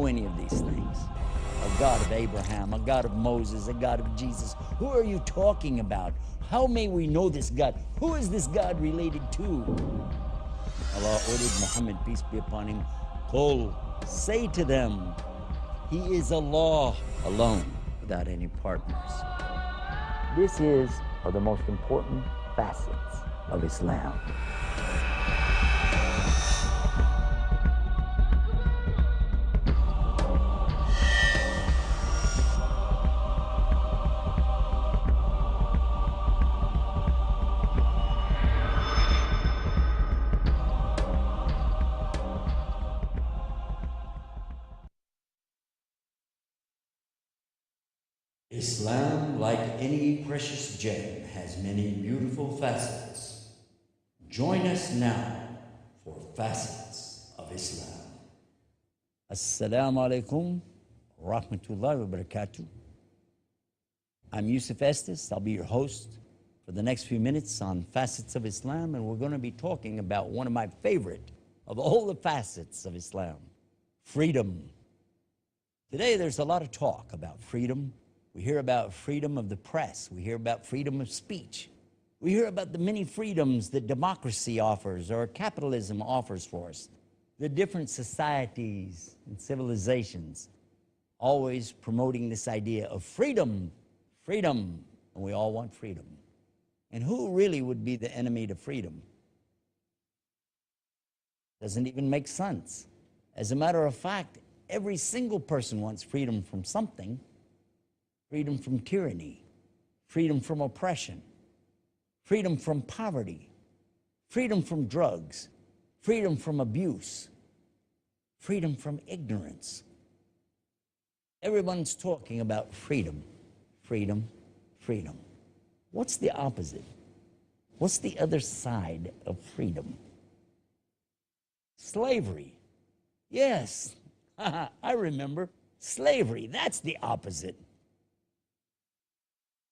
know any of these things. A God of Abraham, a God of Moses, a God of Jesus. Who are you talking about? How may we know this God? Who is this God related to? Allah ordered Muhammad, peace be upon him, Qul, say to them, He is Allah alone, without any partners. This are the most important facets of Islam. Islam, like any precious gem, has many beautiful facets. Join us now for Facets of Islam. Assalamu alaikum rahmatullahi wa barakatuh. I'm Yusuf Estes. I'll be your host for the next few minutes on Facets of Islam, and we're going to be talking about one of my favorite of all the facets of Islam, freedom. Today there's a lot of talk about freedom. We hear about freedom of the press. We hear about freedom of speech. We hear about the many freedoms that democracy offers or capitalism offers for us. The different societies and civilizations always promoting this idea of freedom, freedom, and we all want freedom. And who really would be the enemy to freedom? Doesn't even make sense. As a matter of fact, every single person wants freedom from something. Freedom from tyranny, freedom from oppression, freedom from poverty, freedom from drugs, freedom from abuse, freedom from ignorance. Everyone's talking about freedom, freedom, freedom. What's the opposite? What's the other side of freedom? Slavery. Yes, I remember. Slavery, that's the opposite.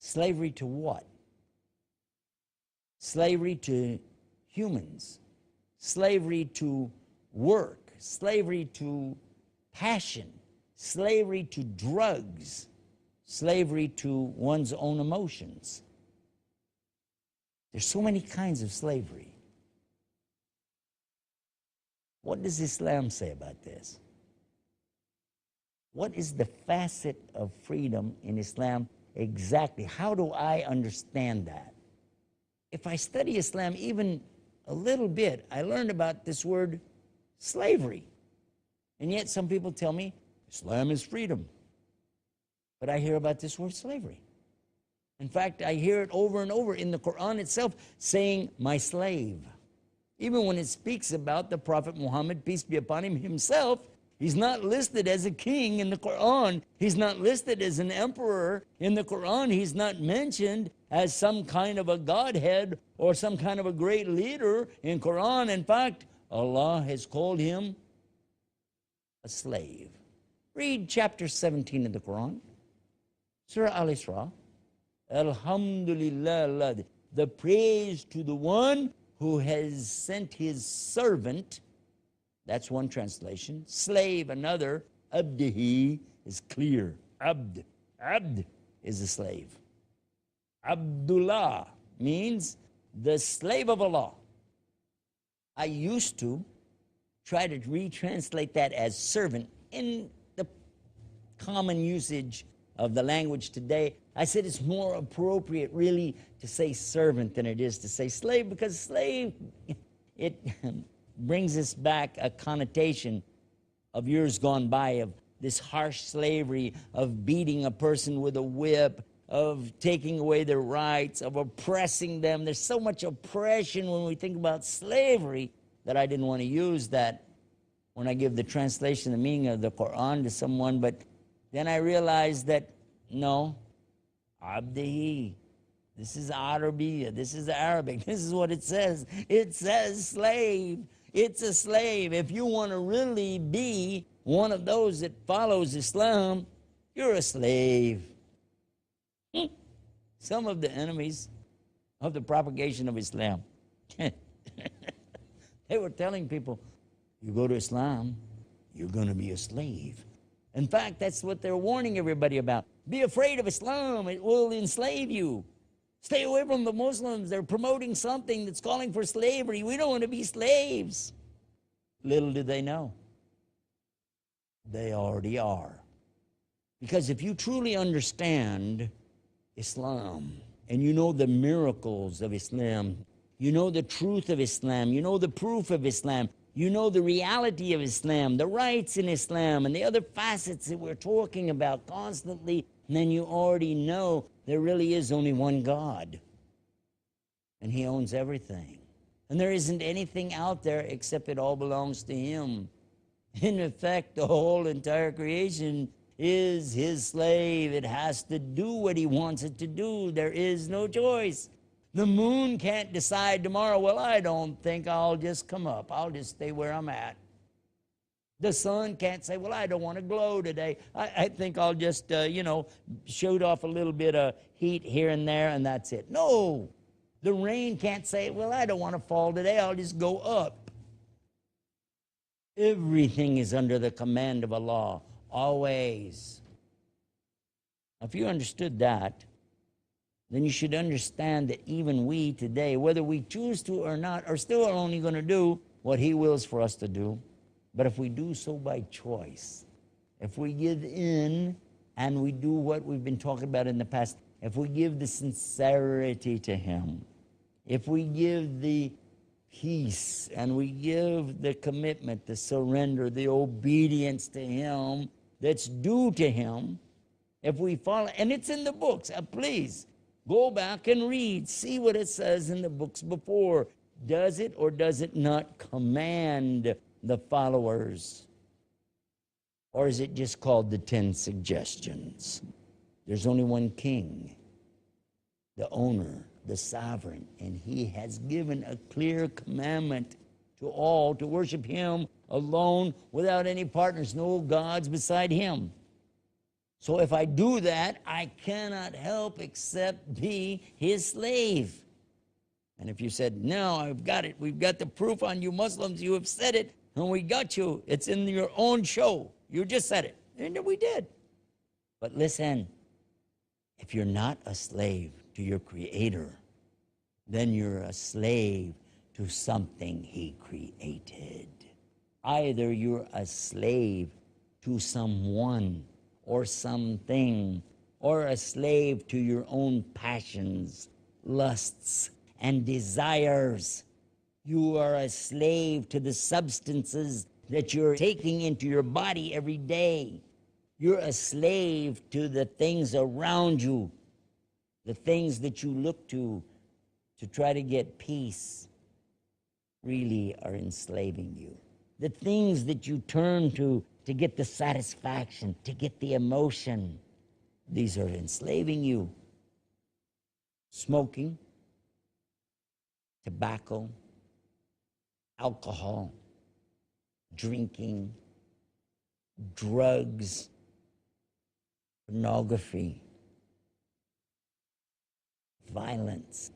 Slavery to what? Slavery to humans, slavery to work, slavery to passion, slavery to drugs, slavery to one's own emotions. There's so many kinds of slavery. What does Islam say about this? What is the facet of freedom in Islam? Exactly. How do I understand that? If I study Islam even a little bit, I learned about this word slavery. And yet some people tell me Islam is freedom. But I hear about this word slavery. In fact, I hear it over and over in the Quran itself saying, my slave. Even when it speaks about the Prophet Muhammad, peace be upon him, himself, he's not listed as a king in the Quran. He's not listed as an emperor in the Quran. He's not mentioned as some kind of a godhead or some kind of a great leader in Quran. In fact, Allah has called him a slave. Read chapter 17 of the Quran, Surah Al-Isra. Alhamdulillah, the praise to the one who has sent his servant. That's one translation. Slave, another. Abdihi is clear. Abd. Abd is a slave. Abdullah means the slave of Allah. I used to try to retranslate that as servant in the common usage of the language today. I said it's more appropriate really to say servant than it is to say slave, because slave, it brings us back a connotation of years gone by, of this harsh slavery, of beating a person with a whip, of taking away their rights, of oppressing them. There's so much oppression when we think about slavery that I didn't want to use that when I give the translation, the meaning of the Quran to someone. But then I realized that, no, Abdihi, this is Arabiya, this is Arabic, this is what it says. It says slave. It's a slave. If you want to really be one of those that follows Islam, you're a slave. Some of the enemies of the propagation of Islam, they were telling people, you go to Islam, you're going to be a slave. In fact, that's what they're warning everybody about. Be afraid of Islam. It will enslave you. Stay away from the Muslims. They're promoting something that's calling for slavery. We don't want to be slaves. Little do they know, they already are. Because if you truly understand Islam, and you know the miracles of Islam, you know the truth of Islam, you know the proof of Islam, you know the reality of Islam, the rights in Islam, and the other facets that we're talking about constantly, then you already know there really is only one God. And He owns everything. And there isn't anything out there except it all belongs to Him. In effect, the whole entire creation is His slave. It has to do what He wants it to do. There is no choice. The moon can't decide tomorrow, well, I don't think I'll just come up. I'll just stay where I'm at. The sun can't say, well, I don't want to glow today. I think I'll just, shoot off a little bit of heat here and there, and that's it. No. The rain can't say, well, I don't want to fall today. I'll just go up. Everything is under the command of Allah, always. If you understood that, then you should understand that even we today, whether we choose to or not, are still only going to do what He wills for us to do. But if we do so by choice, if we give in and we do what we've been talking about in the past, if we give the sincerity to Him, if we give the peace and we give the commitment, the surrender, the obedience to Him that's due to Him, if we follow, and it's in the books, please go back and read, see what it says in the books before. Does it or does it not command the followers? Or is it just called the 10 suggestions? There's only one king, the owner, the sovereign, and He has given a clear commandment to all to worship Him alone without any partners, no gods beside Him. So if I do that, I cannot help except be His slave. And if you said, no, I've got it, we've got the proof on you Muslims, you have said it, and we got you, it's in your own show, you just said it, and we did. But listen, if you're not a slave to your Creator, then you're a slave to something He created. Either you're a slave to someone or something, or a slave to your own passions, lusts, and desires. You are a slave to the substances that you're taking into your body every day. You're a slave to the things around you, the things that you look to try to get peace, really are enslaving you. The things that you turn to get the satisfaction, to get the emotion, these are enslaving you. Smoking, tobacco, alcohol, drinking, drugs, pornography, violence,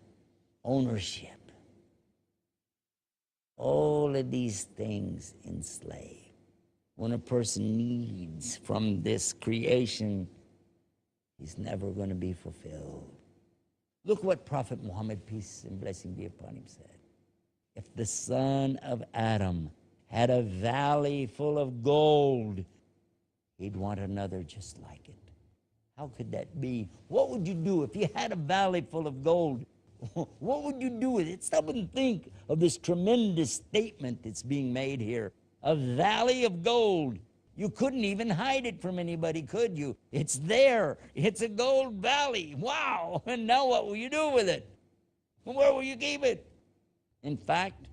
ownership. All of these things enslave. When a person needs from this creation, he's never going to be fulfilled. Look what Prophet Muhammad, peace and blessing be upon him, said. If the son of Adam had a valley full of gold, he'd want another just like it. How could that be? What would you do if you had a valley full of gold? What would you do with it? Stop and think of this tremendous statement that's being made here. A valley of gold. You couldn't even hide it from anybody, could you? It's there. It's a gold valley. Wow. And now what will you do with it? Where will you keep it? In fact,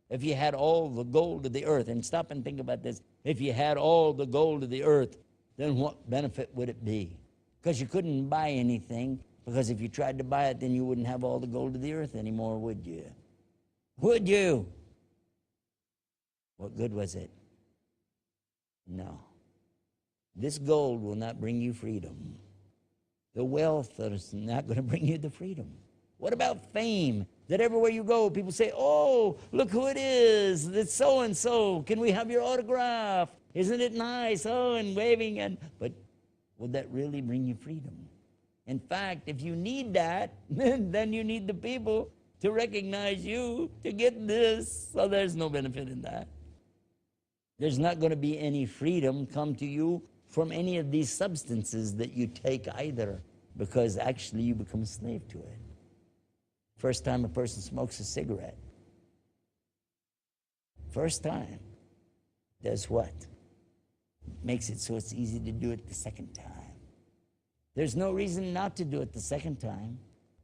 if you had all the gold of the earth, and stop and think about this, if you had all the gold of the earth, then what benefit would it be? Because you couldn't buy anything, because if you tried to buy it, then you wouldn't have all the gold of the earth anymore, would you? Would you? What good was it? No. This gold will not bring you freedom. The wealth is not going to bring you the freedom. What about fame? That everywhere you go, people say, oh, look who it is. It's so-and-so. Can we have your autograph? Isn't it nice? Oh, and waving, but will that really bring you freedom? In fact, if you need that, then you need the people to recognize you to get this. So there's no benefit in that. There's not going to be any freedom come to you from any of these substances that you take either, because actually you become a slave to it. First time a person smokes a cigarette, first time, does what? Makes it so it's easy to do it the second time. There's no reason not to do it the second time.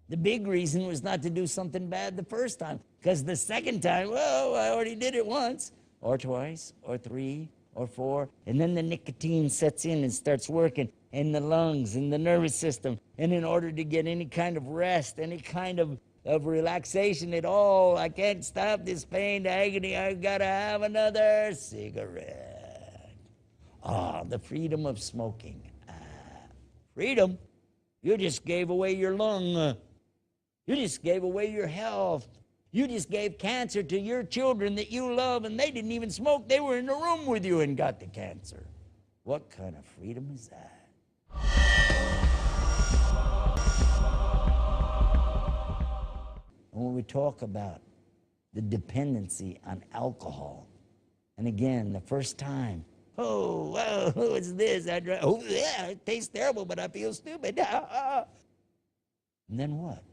The big reason was not to do something bad the first time, because the second time, well, I already did it once, or twice, or three, or four, and then the nicotine sets in and starts working in the lungs, in the nervous system, and in order to get any kind of rest, any kind of relaxation at all, I can't stop this pain, the agony, I've got to have another cigarette. The freedom of smoking. Freedom? You just gave away your lung. You just gave away your health. You just gave cancer to your children that you love, and they didn't even smoke. They were in the room with you and got the cancer. What kind of freedom is that? When we talk about the dependency on alcohol, and again, the first time, oh, well, what's this? Oh, yeah, it tastes terrible, but I feel stupid. And then what?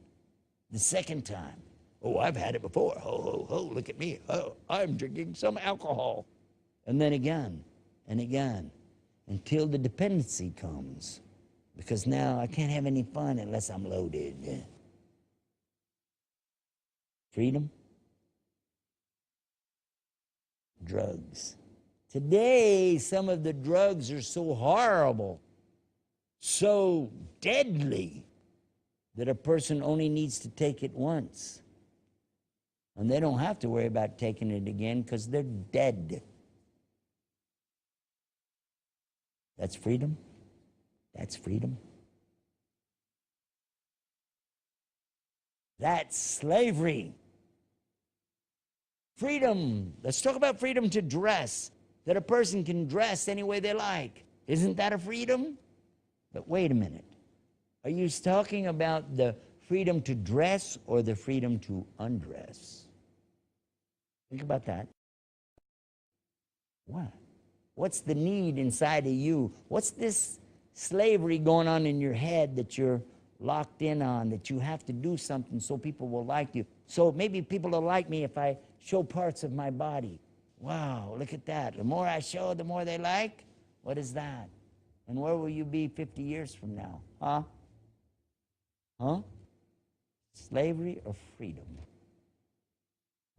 The second time, oh, I've had it before. Oh, oh, oh, look at me. Oh, I'm drinking some alcohol. And then again and again, until the dependency comes. Because now I can't have any fun unless I'm loaded. Freedom? Drugs. Today, some of the drugs are so horrible, so deadly, that a person only needs to take it once. And they don't have to worry about taking it again because they're dead. That's freedom? That's freedom? That's slavery. Freedom. Let's talk about freedom to dress, that a person can dress any way they like. Isn't that a freedom? But wait a minute. Are you talking about the freedom to dress or the freedom to undress? Think about that. What? What's the need inside of you? What's this slavery going on in your head that you're locked in on, that you have to do something so people will like you? So maybe people will like me if I show parts of my body. Wow, look at that. The more I show, the more they like. What is that? And where will you be 50 years from now? Huh? Huh? Slavery or freedom?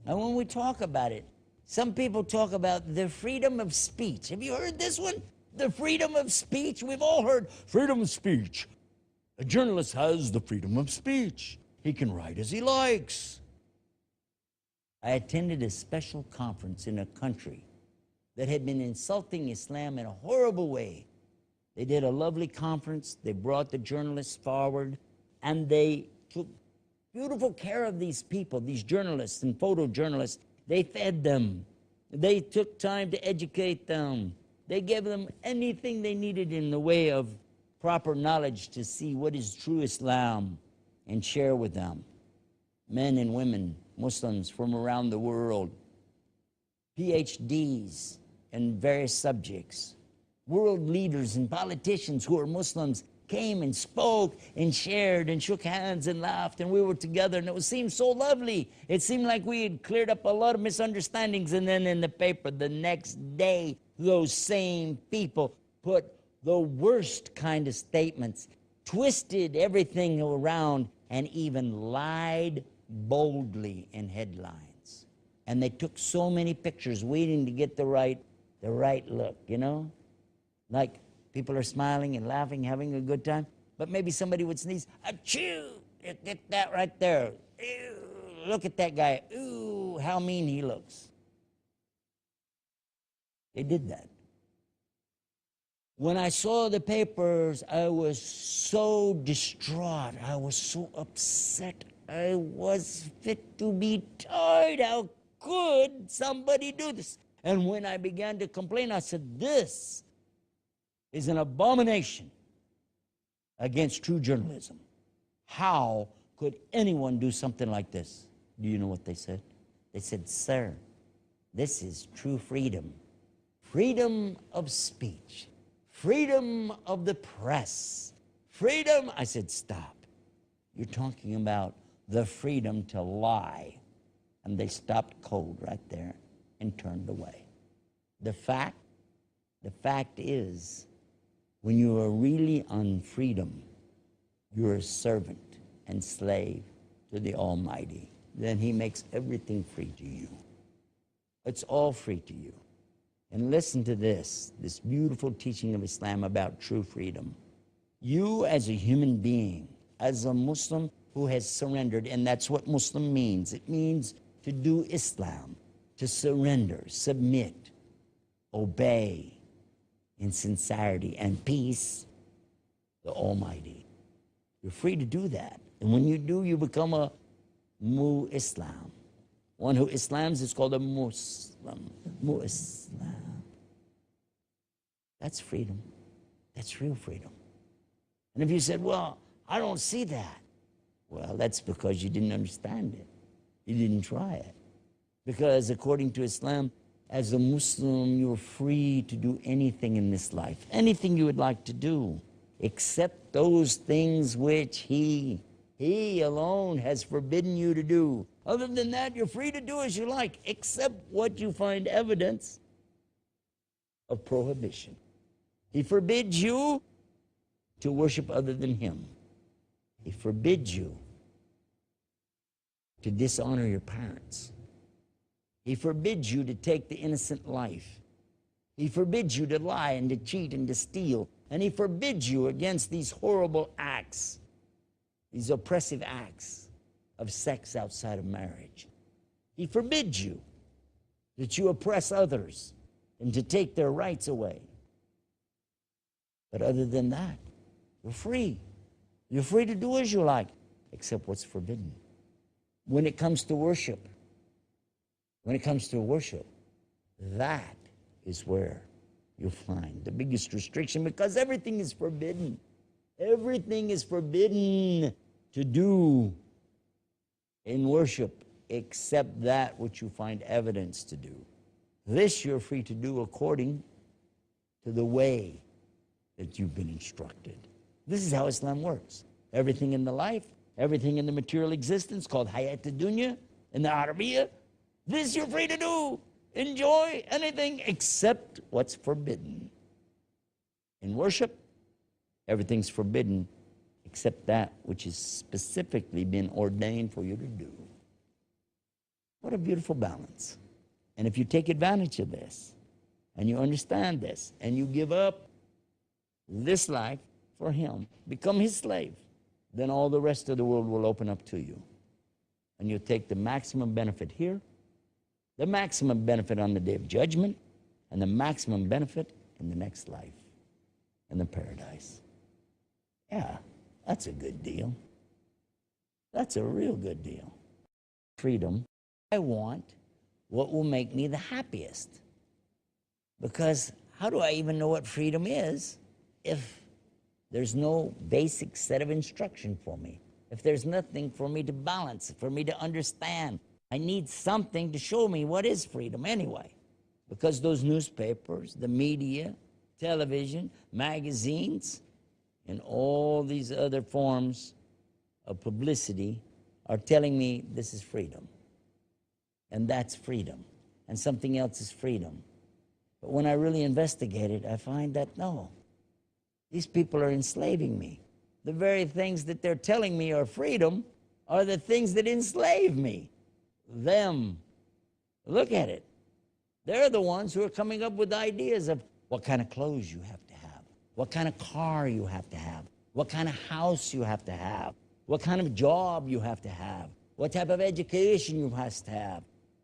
And when we talk about it, some people talk about the freedom of speech. Have you heard this one? The freedom of speech? We've all heard freedom of speech. A journalist has the freedom of speech. He can write as he likes. I attended a special conference in a country that had been insulting Islam in a horrible way. They did a lovely conference. They brought the journalists forward, and they took beautiful care of these people, these journalists and photojournalists. They fed them. They took time to educate them. They gave them anything they needed in the way of proper knowledge to see what is true Islam and share with them. Men and women, Muslims from around the world, PhDs in various subjects, world leaders and politicians who are Muslims came and spoke and shared and shook hands and laughed, and we were together, and it seemed so lovely. It seemed like we had cleared up a lot of misunderstandings. And then in the paper the next day, those same people put the worst kind of statements, twisted everything around, and even lied boldly in headlines. And they took so many pictures waiting to get the right look, you know? Like people are smiling and laughing, having a good time, but maybe somebody would sneeze. Achoo! Get that right there. Ew, look at that guy. Ooh, how mean he looks. They did that. When I saw the papers, I was so distraught. I was so upset. I was fit to be tied. How could somebody do this? And when I began to complain, I said, this is an abomination against true journalism. How could anyone do something like this? Do you know what they said? They said, sir, this is true freedom. Freedom of speech. Freedom of the press. Freedom. I said, stop. You're talking about the freedom to lie. And they stopped cold right there and turned away. The fact is, when you are really on freedom, you're a servant and slave to the Almighty. Then He makes everything free to you. It's all free to you. And listen to this beautiful teaching of Islam about true freedom. You as a human being, as a Muslim who has surrendered, and that's what Muslim means. It means to do Islam, to surrender, submit, obey in sincerity and peace the Almighty. You're free to do that. And when you do, you become a Mu-Islam. One who Islams is called a Muslim. Mu-Islam. That's freedom. That's real freedom. And if you said, well, I don't see that. Well, that's because you didn't understand it. You didn't try it. Because according to Islam, as a Muslim, you're free to do anything in this life, anything you would like to do, except those things which He alone has forbidden you to do. Other than that, you're free to do as you like, except what you find evidence of prohibition. He forbids you to worship other than Him. He forbids you to dishonor your parents. He forbids you to take the innocent life. He forbids you to lie and to cheat and to steal. And He forbids you against these horrible acts, these oppressive acts of sex outside of marriage. He forbids you that you oppress others and to take their rights away. But other than that, you're free. You're free to do as you like, except what's forbidden. When it comes to worship, that is where you'll find the biggest restriction, because everything is forbidden. Everything is forbidden to do in worship except that which you find evidence to do. This you're free to do according to the way that you've been instructed. This is how Islam works. Everything in the life, everything in the material existence called hayat dunya in the Arabiya, this you're free to do. Enjoy anything except what's forbidden. In worship, everything's forbidden except that which has specifically been ordained for you to do. What a beautiful balance. And if you take advantage of this, and you understand this, and you give up this life for Him, become His slave, then all the rest of the world will open up to you. And you'll take the maximum benefit here, the maximum benefit on the day of judgment, and the maximum benefit in the next life, in the paradise. Yeah, that's a good deal. That's a real good deal. Freedom. I want what will make me the happiest. Because how do I even know what freedom is if there's no basic set of instruction for me? If there's nothing for me to balance, for me to understand? I need something to show me what is freedom anyway. Because those newspapers, the media, television, magazines, and all these other forms of publicity are telling me this is freedom. And that's freedom. And something else is freedom. But when I really investigate it, I find that no, these people are enslaving me. The very things that they're telling me are freedom are the things that enslave me. Them. Look at it. They're the ones who are coming up with ideas of what kind of clothes you have to have, what kind of car you have to have, what kind of house you have to have, what kind of job you have to have, what type of education you must have.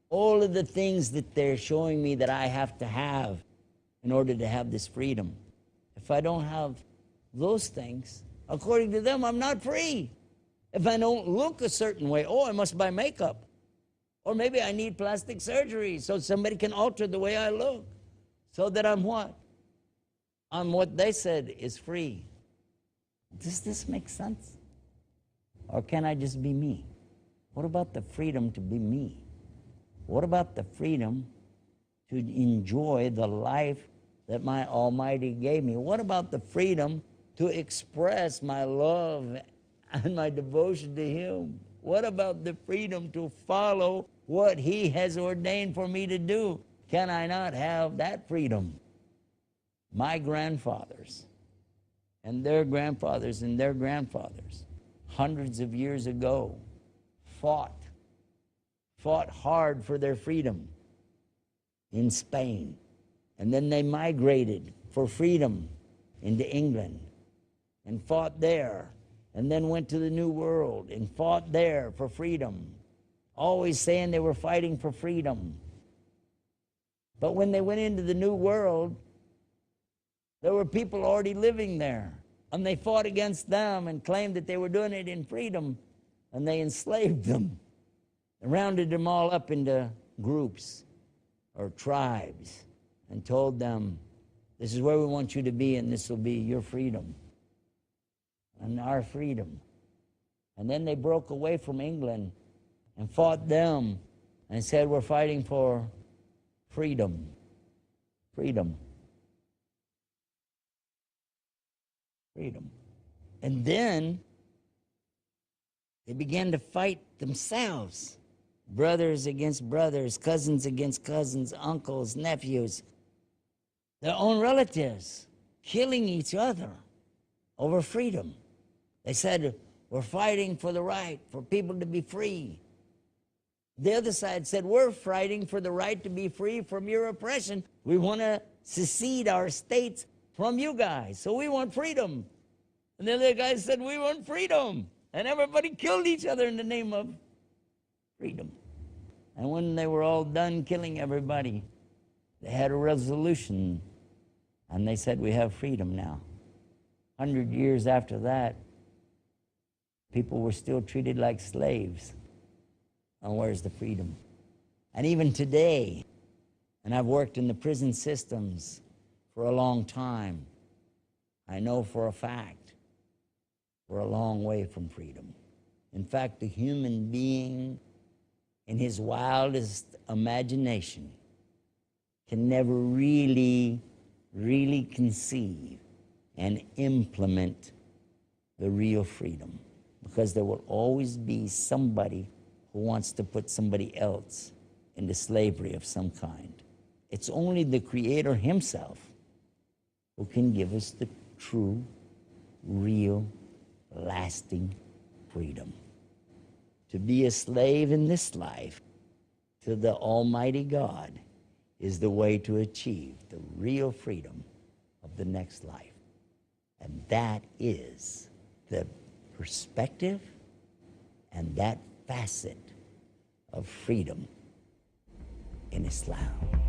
All of the things that they're showing me that I have to have in order to have this freedom. If I don't have those things, according to them, I'm not free. If I don't look a certain way, oh, I must buy makeup. Or maybe I need plastic surgery so somebody can alter the way I look, so that I'm what? I'm what they said is free. Does this make sense? Or can I just be me? What about the freedom to be me? What about the freedom to enjoy the life that my Almighty gave me? What about the freedom to express my love and my devotion to Him? What about the freedom to follow what He has ordained for me to do? Can I not have that freedom? My grandfathers and their grandfathers and their grandfathers, hundreds of years ago, fought hard for their freedom in Spain. And then they migrated for freedom into England and fought there, and then went to the New World and fought there for freedom, always saying they were fighting for freedom. But when they went into the New World, there were people already living there, and they fought against them and claimed that they were doing it in freedom, and they enslaved them and rounded them all up into groups or tribes and told them, this is where we want you to be, and this will be your freedom and our freedom. And then they broke away from England and fought them and said, we're fighting for freedom. Freedom. Freedom. And then they began to fight themselves. Brothers against brothers, cousins against cousins, uncles, nephews, their own relatives, killing each other over freedom. They said, we're fighting for the right for people to be free. The other side said, we're fighting for the right to be free from your oppression. We want to secede our states from you guys, so we want freedom. And the other guys said, we want freedom. And everybody killed each other in the name of freedom. And when they were all done killing everybody, they had a resolution, and they said, we have freedom now. 100 years after that, people were still treated like slaves. And where's the freedom? And even today, and I've worked in the prison systems for a long time, I know for a fact we're a long way from freedom. In fact, the human being in his wildest imagination can never really conceive and implement the real freedom, because there will always be somebody who wants to put somebody else into slavery of some kind. It's only the Creator Himself who can give us the true, real, lasting freedom. To be a slave in this life to the Almighty God is the way to achieve the real freedom of the next life. And that is the perspective and that facet of freedom in Islam.